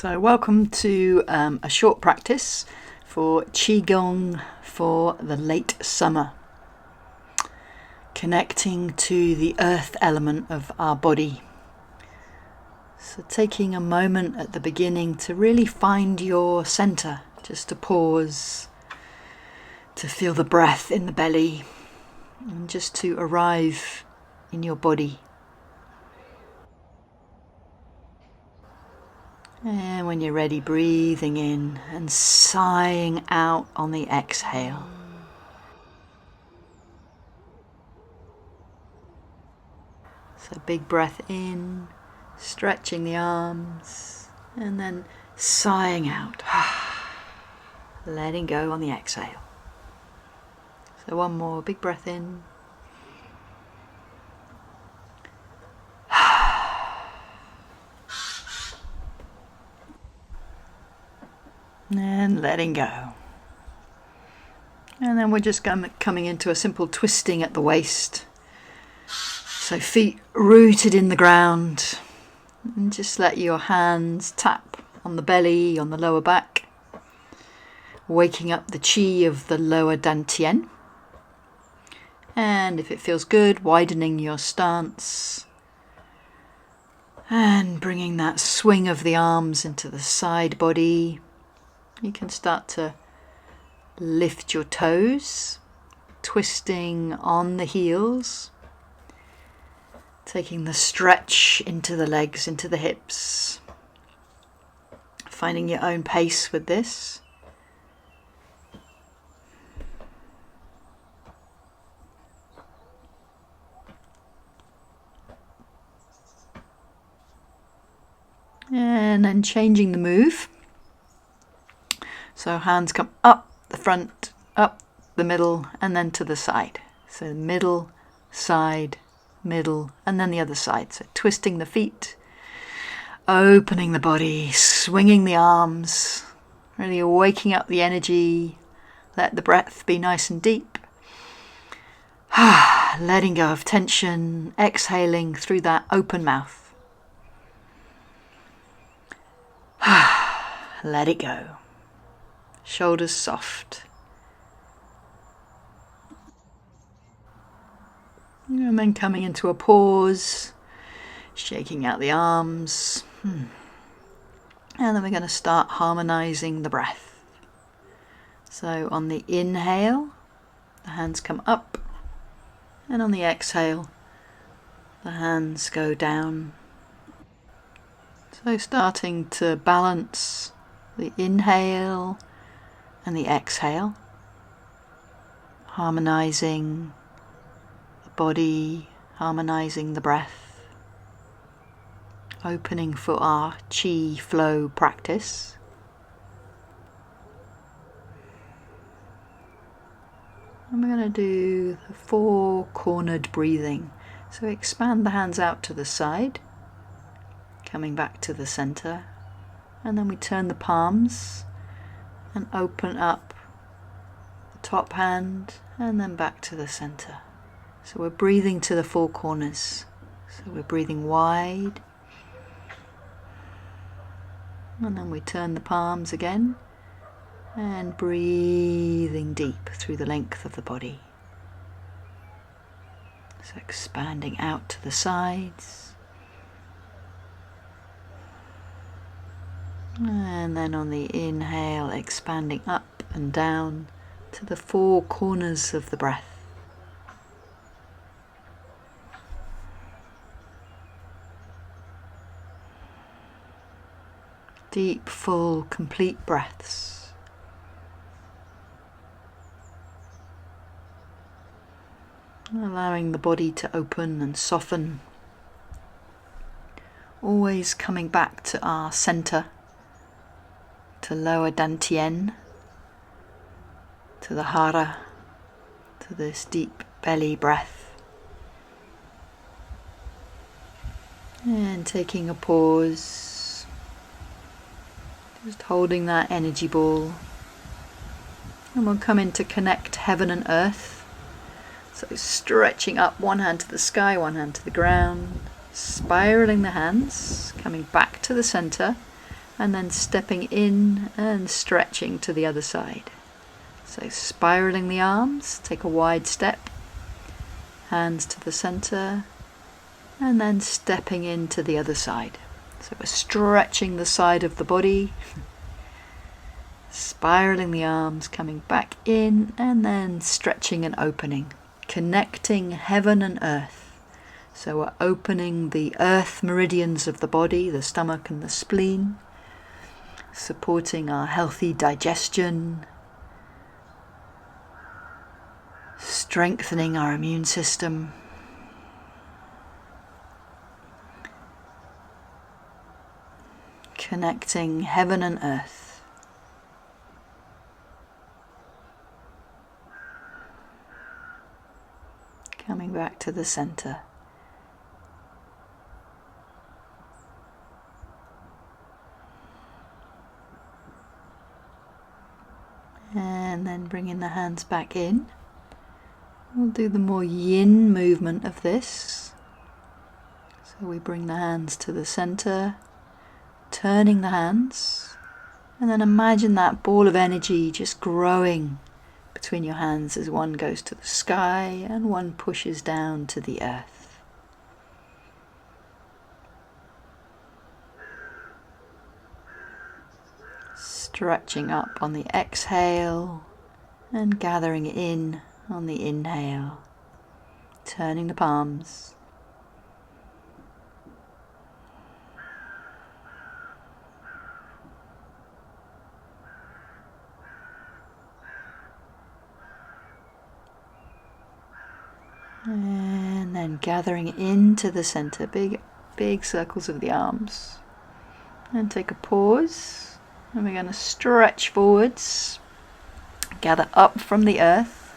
So welcome to a short practice for Qigong for the late summer. Connecting to the earth element of our body. So taking a moment at the beginning to really find your center, just to pause, to feel the breath in the belly, and just to arrive in your body. And when you're ready, breathing in and sighing out on the exhale. So big breath in, stretching the arms, and then sighing out. Letting go on the exhale. So one more, big breath in. And letting go. And then we're just coming into a simple twisting at the waist. So feet rooted in the ground. And just let your hands tap on the belly, on the lower back. Waking up the chi of the lower dantian. And if it feels good, widening your stance. And bringing that swing of the arms into the side body. You can start to lift your toes, twisting on the heels, taking the stretch into the legs, into the hips, finding your own pace with this. And then changing the move. So hands come up the front, up the middle, and then to the side. So middle, side, middle, and then the other side. So twisting the feet, opening the body, swinging the arms, really waking up the energy. Let the breath be nice and deep. Letting go of tension, exhaling through that open mouth. Let it go. Shoulders soft. And then coming into a pause, shaking out the arms. And then we're going to start harmonizing the breath. So on the inhale, the hands come up. And on the exhale, the hands go down. So starting to balance the inhale and the exhale, harmonizing the body, harmonizing the breath, opening for our chi flow practice. And we're going to do the four-cornered breathing. So expand the hands out to the side, coming back to the center, and then we turn the palms and open up the top hand and then back to the center. So we're breathing to the four corners. So we're breathing wide. And then we turn the palms again and breathing deep through the length of the body. So expanding out to the sides. And then on the inhale, expanding up and down to the four corners of the breath. Deep, full, complete breaths. Allowing the body to open and soften. Always coming back to our center. To lower dantian, to the hara, to this deep belly breath. And taking a pause, just holding that energy ball. And we'll come in to connect heaven and earth. So stretching up, one hand to the sky, one hand to the ground, spiraling the hands, coming back to the center. and then stepping in and stretching to the other side. So spiraling the arms, take a wide step, hands to the center, and then stepping into the other side. So we're stretching the side of the body, spiraling the arms, coming back in, and then stretching and opening, connecting heaven and earth. So we're opening the earth meridians of the body, the stomach and the spleen, supporting our healthy digestion, strengthening our immune system, connecting heaven and earth. Coming back to the center. And then bringing the hands back in. We'll do the more yin movement of this. So we bring the hands to the center, turning the hands, and then imagine that ball of energy just growing between your hands as one goes to the sky and one pushes down to the earth. Stretching up on the exhale and gathering in on the inhale, turning the palms. And then gathering into the center, big circles of the arms. And take a pause. And we're going to stretch forwards, gather up from the earth,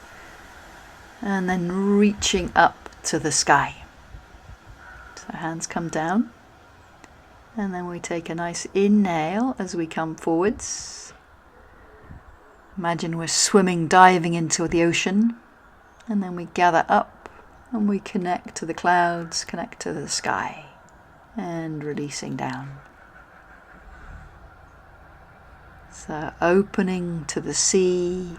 and then reaching up to the sky. So hands come down. And then we take a nice inhale as we come forwards. Imagine we're swimming, diving into the ocean. And then we gather up and we connect to the clouds, connect to the sky, and releasing down. So opening to the sea,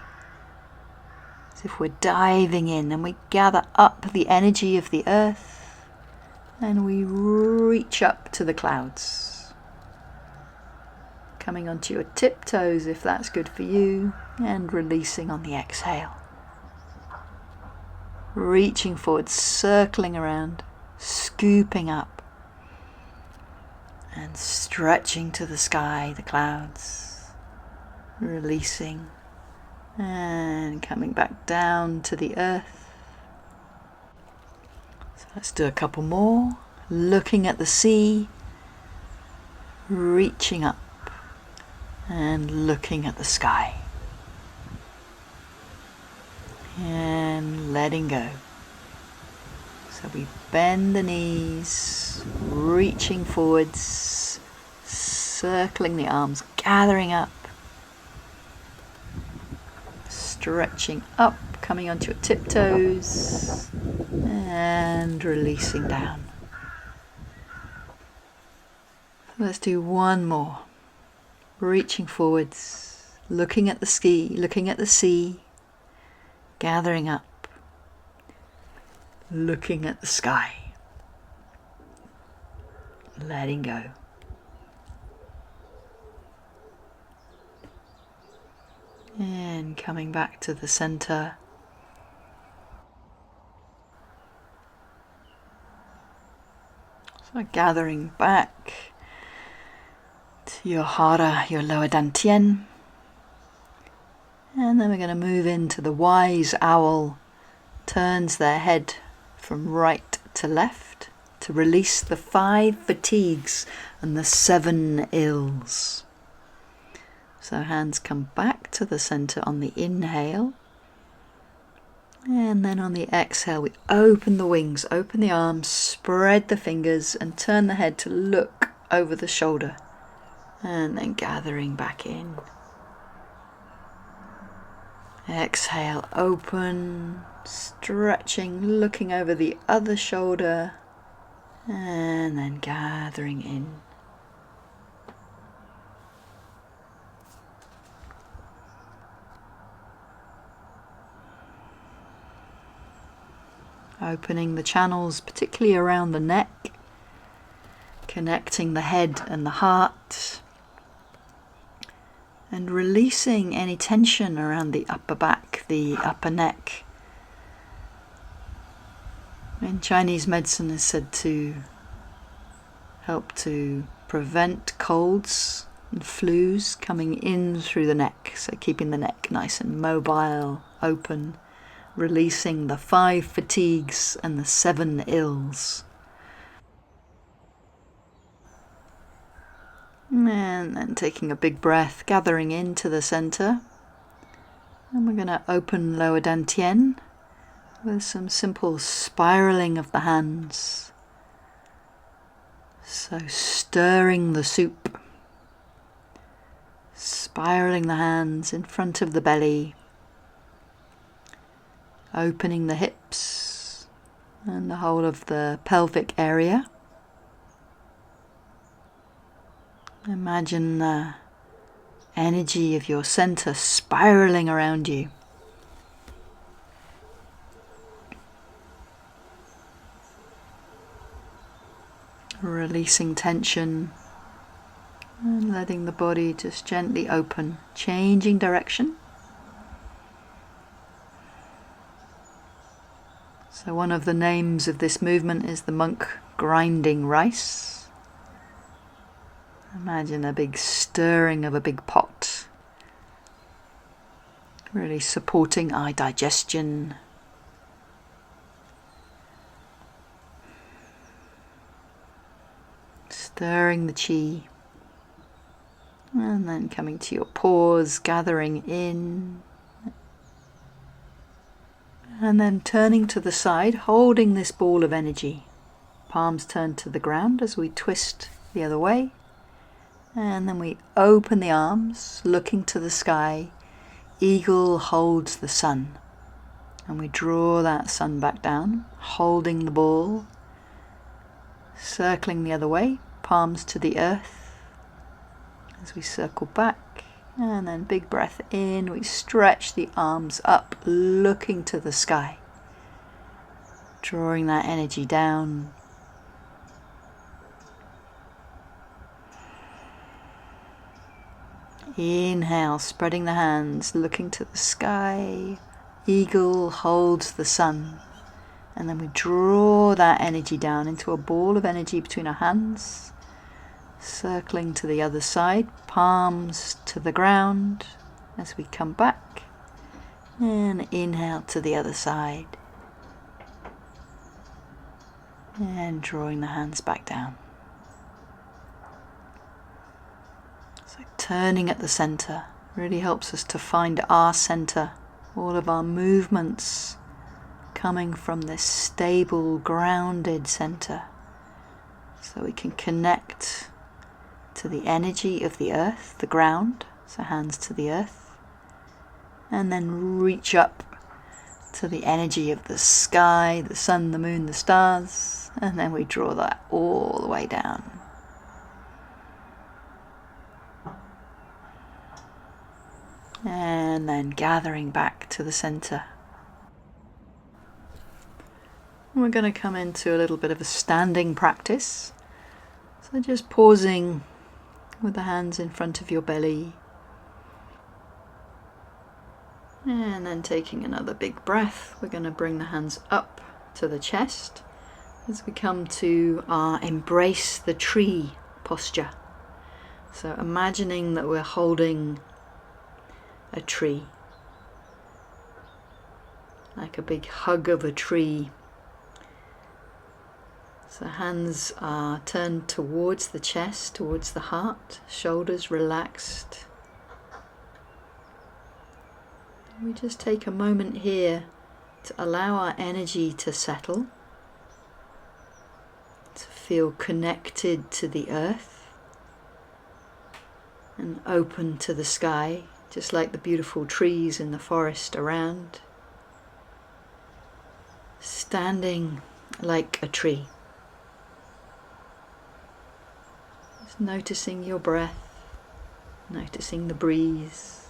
as if we're diving in, and we gather up the energy of the earth and we reach up to the clouds. Coming onto your tiptoes if that's good for you, and releasing on the exhale. Reaching forward, circling around, scooping up, and stretching to the sky, the clouds. Releasing and coming back down to the earth. So let's do a couple more. Looking at the sea, reaching up and looking at the sky. And letting go. So we bend the knees, reaching forwards, circling the arms, gathering up. Stretching up, coming onto your tiptoes, and releasing down. Let's do one more. Reaching forwards, looking at the sea, gathering up, looking at the sky, letting go. And coming back to the center. So gathering back to your hara, your lower dantian. And then we're going to move into the wise owl. Turns their head from right to left to release the 5 fatigues and the 7 ills. So hands come back to the center on the inhale. And then on the exhale, we open the wings, open the arms, spread the fingers, and turn the head to look over the shoulder. And then gathering back in. Exhale, open, stretching, looking over the other shoulder. And then gathering in. Opening the channels, particularly around the neck, connecting the head and the heart, and releasing any tension around the upper back, the upper neck. In Chinese medicine is said to help to prevent colds and flus coming in through the neck, so keeping the neck nice and mobile, open, releasing the 5 fatigues and the 7 ills. And then taking a big breath, gathering into the center. And we're going to open lower dantian with some simple spiraling of the hands. So stirring the soup, spiraling the hands in front of the belly, opening the hips and the whole of the pelvic area. Imagine the energy of your center spiraling around you. Releasing tension and letting the body just gently open, changing direction. So one of the names of this movement is the monk grinding rice. Imagine a big stirring of a big pot, really supporting our digestion. Stirring the chi, and then coming to your pause, gathering in, and then turning to the side, holding this ball of energy. Palms turned to the ground as we twist the other way. And then we open the arms, looking to the sky. Eagle holds the sun. And we draw that sun back down, holding the ball, circling the other way, palms to the earth. As we circle back, and then big breath in, we stretch the arms up, looking to the sky. Drawing that energy down. Inhale, spreading the hands, looking to the sky. Eagle holds the sun. And then we draw that energy down into a ball of energy between our hands. Circling to the other side, palms to the ground as we come back. And inhale to the other side. And drawing the hands back down. Turning at the center really helps us to find our center. All of our movements coming from this stable, grounded center. So we can connect to the energy of the earth, the ground, so hands to the earth. And then reach up to the energy of the sky, the sun, the moon, the stars. And then we draw that all the way down. And then gathering back to the center. We're going to come into a little bit of a standing practice. So just pausing with the hands in front of your belly. And then taking another big breath, we're going to bring the hands up to the chest as we come to our embrace the tree posture. So imagining that we're holding a tree, like a big hug of a tree. So hands are turned towards the chest, towards the heart, shoulders relaxed. We just take a moment here to allow our energy to settle, to feel connected to the earth and open to the sky, just like the beautiful trees in the forest around. Standing like a tree. Just noticing your breath, noticing the breeze.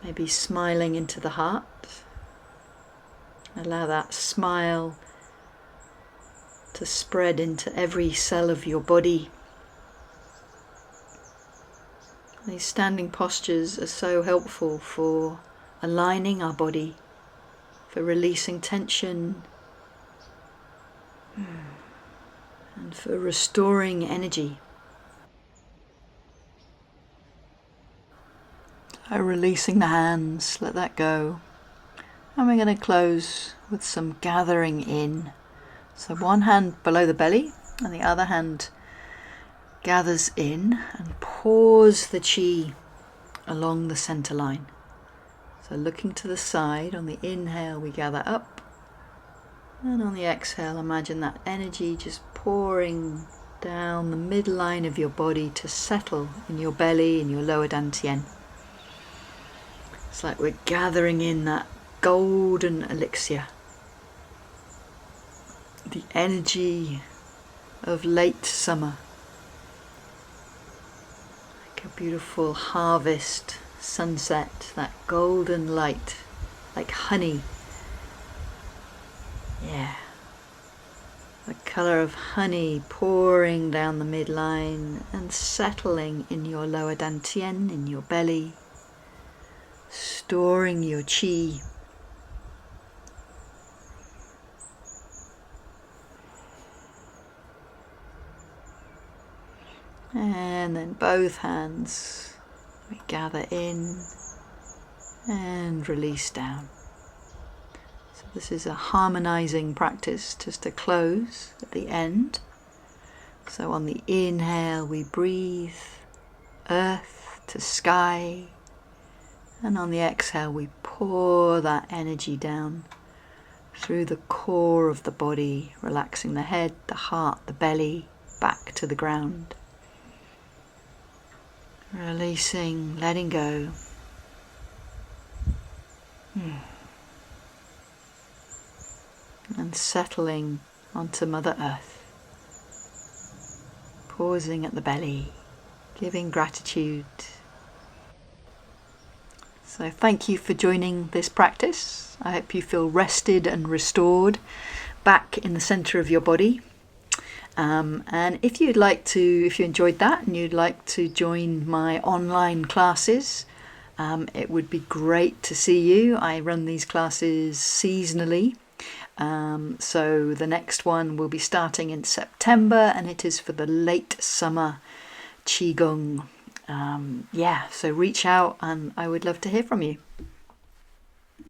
Maybe smiling into the heart, Allow that smile to spread into every cell of your body. These standing postures are so helpful for aligning our body, for releasing tension, and for restoring energy. So releasing the hands, let that go. And we're going to close with some gathering in. So one hand below the belly and the other hand gathers in and pours the chi along the center line. So looking to the side, on the inhale we gather up, and on the exhale imagine that energy just pouring down the midline of your body to settle in your belly, in your lower dantian. It's like we're gathering in that golden elixir, the energy of late summer, like a beautiful harvest sunset, that golden light, like honey. Yeah, the colour of honey pouring down the midline and settling in your lower dantian, in your belly, storing your chi. And then both hands, we gather in and release down. So this is a harmonizing practice, just to close at the end. So on the inhale we breathe earth to sky, and on the exhale we pour that energy down through the core of the body, relaxing the head, the heart, the belly, back to the ground. Releasing, letting go. And settling onto Mother Earth. Pausing at the belly, giving gratitude. So thank you for joining this practice. I hope you feel rested and restored back in the center of your body. And if you enjoyed that and you'd like to join my online classes, it would be great to see you. I run these classes seasonally. So the next one will be starting in September, and it is for the late summer Qigong. So reach out and I would love to hear from you.